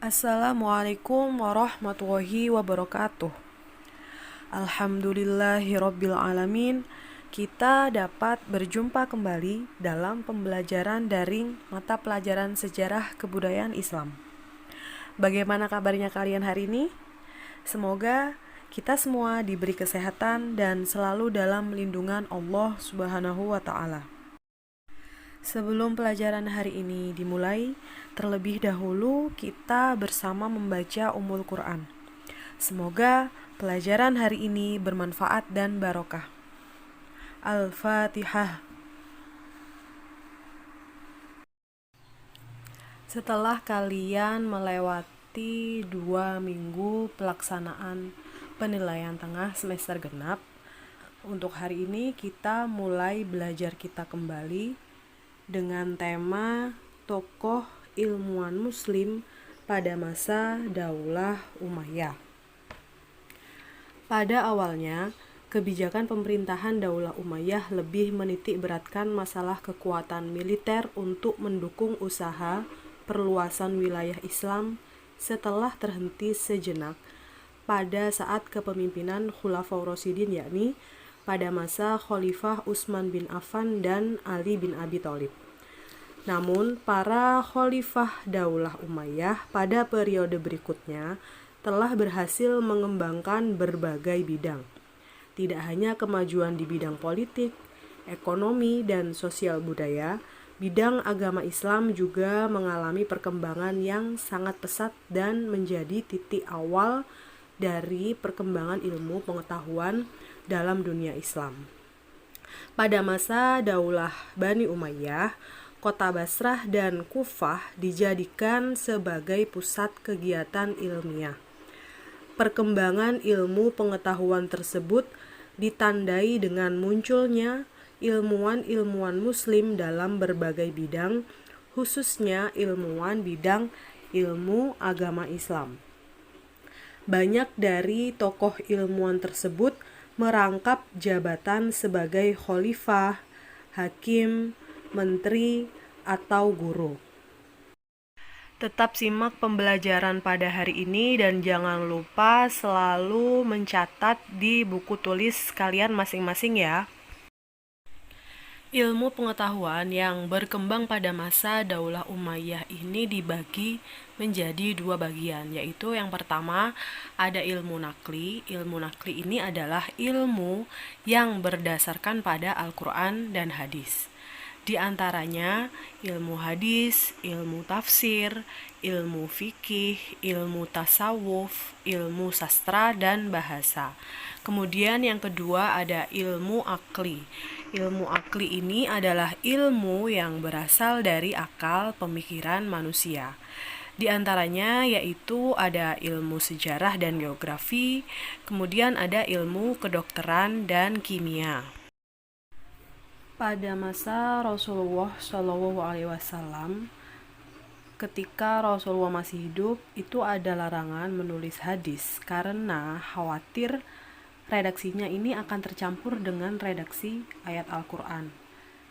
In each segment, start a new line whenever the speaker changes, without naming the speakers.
Assalamualaikum warahmatullahi wabarakatuh. Alhamdulillahirabbil alamin. Kita dapat berjumpa kembali dalam pembelajaran daring mata pelajaran sejarah kebudayaan Islam. Bagaimana kabarnya kalian hari ini? Semoga kita semua diberi kesehatan dan selalu dalam lindungan Allah Subhanahu wa taala. Sebelum pelajaran hari ini dimulai, terlebih dahulu kita bersama membaca Ummul Quran. Semoga pelajaran hari ini bermanfaat dan barokah. Al-Fatihah. Setelah kalian melewati 2 minggu pelaksanaan penilaian tengah semester genap, untuk hari ini kita mulai belajar kita kembali dengan tema tokoh ilmuwan muslim pada masa Daulah Umayyah. Pada awalnya, kebijakan pemerintahan Daulah Umayyah lebih menitik beratkan masalah kekuatan militer untuk mendukung usaha perluasan wilayah Islam setelah terhenti sejenak pada saat kepemimpinan Khulafaur Rasyidin, yakni pada masa Khalifah Utsman bin Affan dan Ali bin Abi Thalib. Namun, para khalifah Daulah Umayyah pada periode berikutnya telah berhasil mengembangkan berbagai bidang. Tidak hanya kemajuan di bidang politik, ekonomi, dan sosial budaya, bidang agama Islam juga mengalami perkembangan yang sangat pesat dan menjadi titik awal dari perkembangan ilmu pengetahuan dalam dunia Islam. Pada masa Daulah Bani Umayyah, kota Basrah dan Kufah dijadikan sebagai pusat kegiatan ilmiah. Perkembangan ilmu pengetahuan tersebut ditandai dengan munculnya ilmuwan-ilmuwan muslim dalam berbagai bidang, khususnya ilmuwan bidang ilmu agama Islam. Banyak dari tokoh ilmuwan tersebut merangkap jabatan sebagai khalifah, hakim, menteri, atau guru. Tetap simak pembelajaran pada hari ini dan jangan lupa selalu mencatat di buku tulis kalian masing-masing ya. Ilmu pengetahuan yang berkembang pada masa Daulah Umayyah ini dibagi menjadi 2 bagian, yaitu yang pertama ada ilmu nakli. Ilmu nakli ini adalah ilmu yang berdasarkan pada Al-Quran dan hadis. Di antaranya ilmu hadis, ilmu tafsir, ilmu fikih, ilmu tasawuf, ilmu sastra, dan bahasa. Kemudian yang kedua ada ilmu akli. Ilmu akli ini adalah ilmu yang berasal dari akal pemikiran manusia. Di antaranya yaitu ada ilmu sejarah dan geografi, kemudian ada ilmu kedokteran dan kimia. Pada masa Rasulullah SAW, ketika Rasulullah masih hidup, itu ada larangan menulis hadis karena khawatir redaksinya ini akan tercampur dengan redaksi ayat Al-Quran.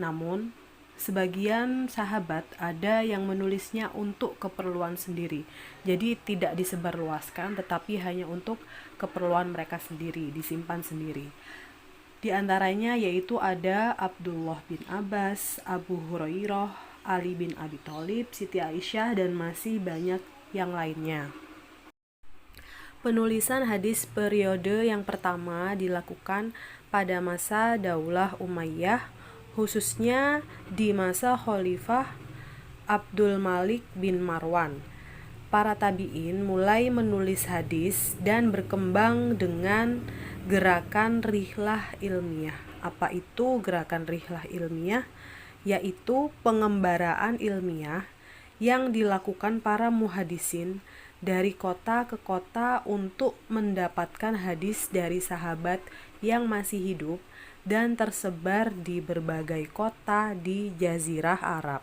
Namun, sebagian sahabat ada yang menulisnya untuk keperluan sendiri. Jadi tidak disebarluaskan, tetapi hanya untuk keperluan mereka sendiri, disimpan sendiri. Di antaranya yaitu ada Abdullah bin Abbas, Abu Hurairah, Ali bin Abi Thalib, Siti Aisyah, dan masih banyak yang lainnya. Penulisan hadis periode yang pertama dilakukan pada masa Daulah Umayyah, khususnya di masa Khalifah Abdul Malik bin Marwan. Para tabi'in mulai menulis hadis dan berkembang dengan gerakan rihlah ilmiah. Apa itu gerakan rihlah ilmiah? Yaitu pengembaraan ilmiah yang dilakukan para muhadisin dari kota ke kota untuk mendapatkan hadis dari sahabat yang masih hidup dan tersebar di berbagai kota di Jazirah Arab.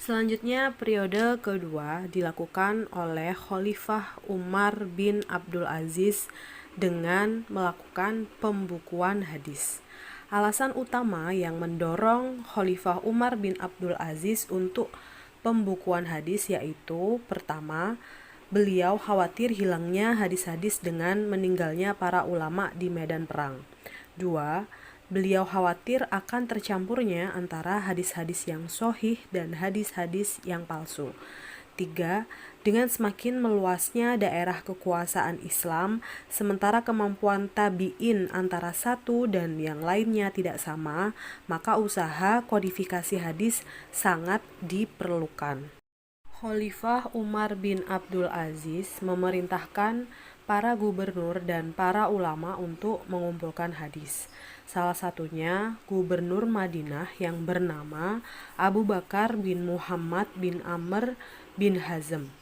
Selanjutnya, periode kedua dilakukan oleh Khalifah Umar bin Abdul Aziz dengan melakukan pembukuan hadis. Alasan utama yang mendorong Khalifah Umar bin Abdul Aziz untuk pembukuan hadis, yaitu pertama, beliau khawatir hilangnya hadis-hadis dengan meninggalnya para ulama di medan perang. 2. Beliau khawatir akan tercampurnya antara hadis-hadis yang sahih dan hadis-hadis yang palsu. 3. Dengan semakin meluasnya daerah kekuasaan Islam, sementara kemampuan tabi'in antara satu dan yang lainnya tidak sama, maka usaha kodifikasi hadis sangat diperlukan. Khalifah Umar bin Abdul Aziz memerintahkan para gubernur dan para ulama untuk mengumpulkan hadis. Salah satunya gubernur Madinah yang bernama Abu Bakar bin Muhammad bin Amr bin Hazm.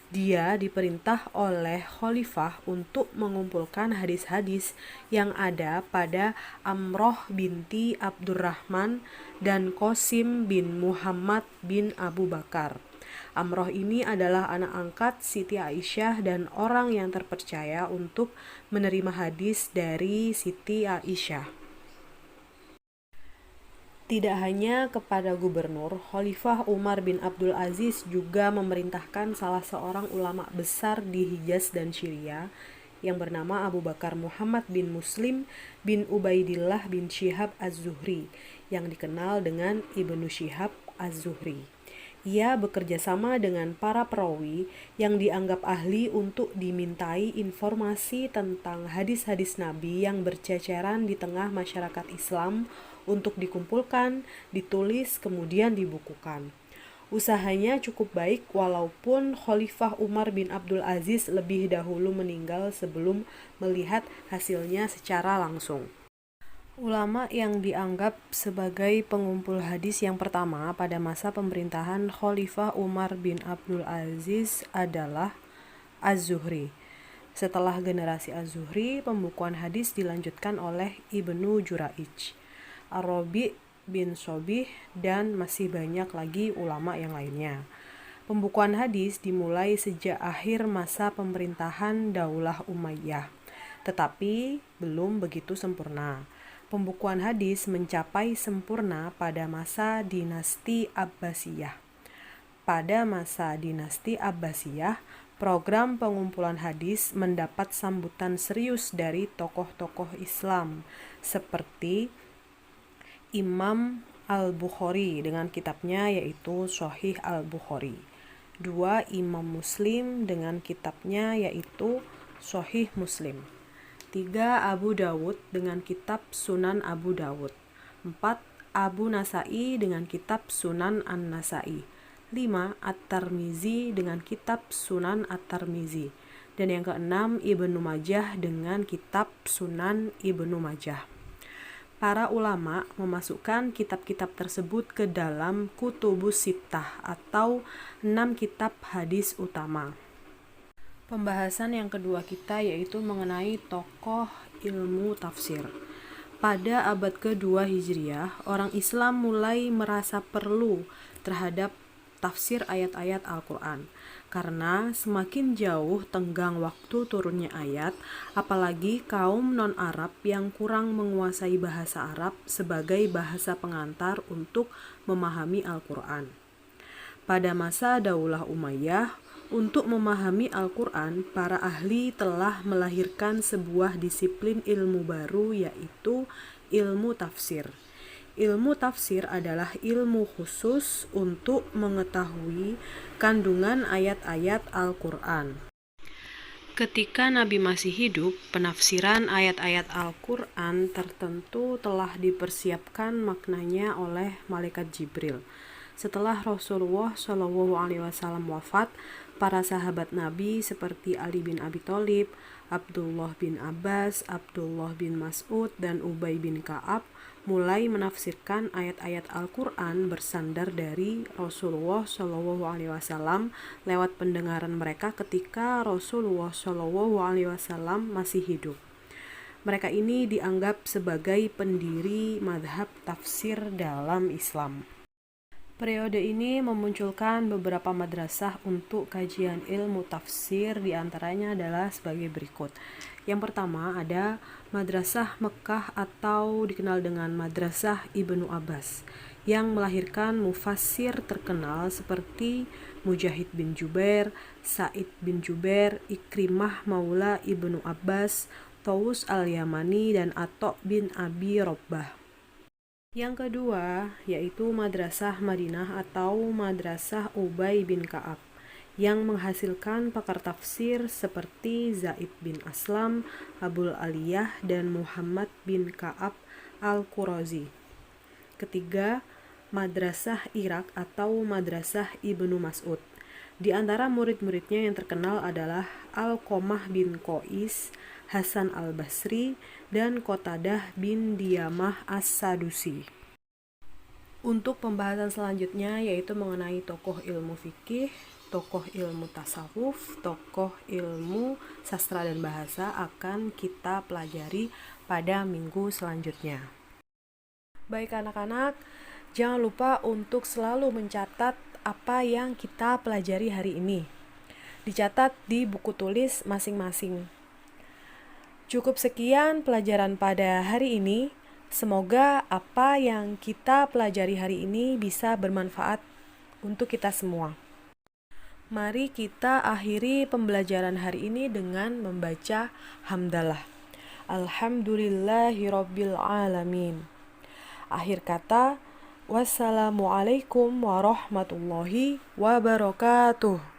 Dia diperintah oleh khalifah untuk mengumpulkan hadis-hadis yang ada pada Amroh binti Abdurrahman dan Qasim bin Muhammad bin Abu Bakar. Amroh ini adalah anak angkat Siti Aisyah dan orang yang terpercaya untuk menerima hadis dari Siti Aisyah. Tidak hanya kepada gubernur, Khalifah Umar bin Abdul Aziz juga memerintahkan salah seorang ulama besar di Hijaz dan Syria yang bernama Abu Bakar Muhammad bin Muslim bin Ubaidillah bin Syihab Az-Zuhri yang dikenal dengan Ibnu Syihab Az-Zuhri. Ia bekerja sama dengan para perawi yang dianggap ahli untuk dimintai informasi tentang hadis-hadis Nabi yang berceceran di tengah masyarakat Islam untuk dikumpulkan, ditulis, kemudian dibukukan. Usahanya cukup baik walaupun Khalifah Umar bin Abdul Aziz lebih dahulu meninggal sebelum melihat hasilnya secara langsung. Ulama yang dianggap sebagai pengumpul hadis yang pertama pada masa pemerintahan Khalifah Umar bin Abdul Aziz adalah Az-Zuhri. Setelah generasi Az-Zuhri, pembukuan hadis dilanjutkan oleh Ibnu Juraij, Ar-Rabi' bin Sobih, dan masih banyak lagi ulama yang lainnya. Pembukuan hadis dimulai sejak akhir masa pemerintahan Daulah Umayyah, tetapi belum begitu sempurna. Pembukuan hadis mencapai sempurna pada masa dinasti Abbasiyah. Pada masa dinasti Abbasiyah, program pengumpulan hadis mendapat sambutan serius dari tokoh-tokoh Islam seperti Imam Al-Bukhari dengan kitabnya yaitu Sahih Al-Bukhari. 2. Imam Muslim dengan kitabnya yaitu Sahih Muslim. 3. Abu Dawud dengan kitab Sunan Abu Dawud. 4. Abu Nasai dengan kitab Sunan An-Nasai. 5. At-Tirmizi dengan kitab Sunan At-Tirmizi. Dan yang keenam, Ibnu Majah dengan kitab Sunan Ibnu Majah. Para ulama memasukkan kitab-kitab tersebut ke dalam Kutubus Sittah atau 6 kitab hadis utama. Pembahasan yang kedua kita yaitu mengenai tokoh ilmu tafsir. Pada abad kedua Hijriah, orang Islam mulai merasa perlu terhadap tafsir ayat-ayat Al-Quran, karena semakin jauh tenggang waktu turunnya ayat, apalagi kaum non-Arab yang kurang menguasai bahasa Arab sebagai bahasa pengantar untuk memahami Al-Quran. Pada masa Daulah Umayyah, untuk memahami Al-Quran, para ahli telah melahirkan sebuah disiplin ilmu baru yaitu ilmu tafsir. Ilmu tafsir adalah ilmu khusus untuk mengetahui kandungan ayat-ayat Al-Quran. Ketika Nabi masih hidup, penafsiran ayat-ayat Al-Quran tertentu telah dipersiapkan maknanya oleh Malaikat Jibril. Setelah Rasulullah SAW wafat, para sahabat Nabi seperti Ali bin Abi Thalib, Abdullah bin Abbas, Abdullah bin Mas'ud, dan Ubay bin Ka'ab mulai menafsirkan ayat-ayat Al-Quran bersandar dari Rasulullah SAW lewat pendengaran mereka ketika Rasulullah SAW masih hidup. Mereka ini dianggap sebagai pendiri madhab tafsir dalam Islam. Periode ini memunculkan beberapa madrasah untuk kajian ilmu tafsir, diantaranya adalah sebagai berikut. Yang pertama ada Madrasah Mekah atau dikenal dengan Madrasah Ibnu Abbas. yang melahirkan mufassir terkenal seperti Mujahid bin Jubair, Sa'id bin Jubair, Ikrimah Maula Ibnu Abbas, Tawus al-Yamani, dan Atta' bin Abi Robbah. Yang kedua yaitu Madrasah Madinah atau Madrasah Ubay bin Ka'ab yang menghasilkan pakar tafsir seperti Zaid bin Aslam, Abul Aliyah, dan Muhammad bin Ka'ab al-Qurazi. Ketiga, Madrasah Irak atau Madrasah Ibnu Mas'ud. Di antara murid-muridnya yang terkenal adalah Alqamah bin Qais, Hasan al-Basri, dan Qatadah bin Diamah as-Sadusi. Untuk pembahasan selanjutnya yaitu mengenai tokoh ilmu fikih, tokoh ilmu tasawuf, tokoh ilmu sastra dan bahasa akan kita pelajari pada minggu selanjutnya. Baik anak-anak, jangan lupa untuk selalu mencatat apa yang kita pelajari hari ini. Dicatat di buku tulis masing-masing. Cukup sekian pelajaran pada hari ini. Semoga apa yang kita pelajari hari ini bisa bermanfaat untuk kita semua. Mari kita akhiri pembelajaran hari ini dengan membaca hamdalah. Alhamdulillahirabbil alamin. Akhir kata, wassalamualaikum warahmatullahi wabarakatuh.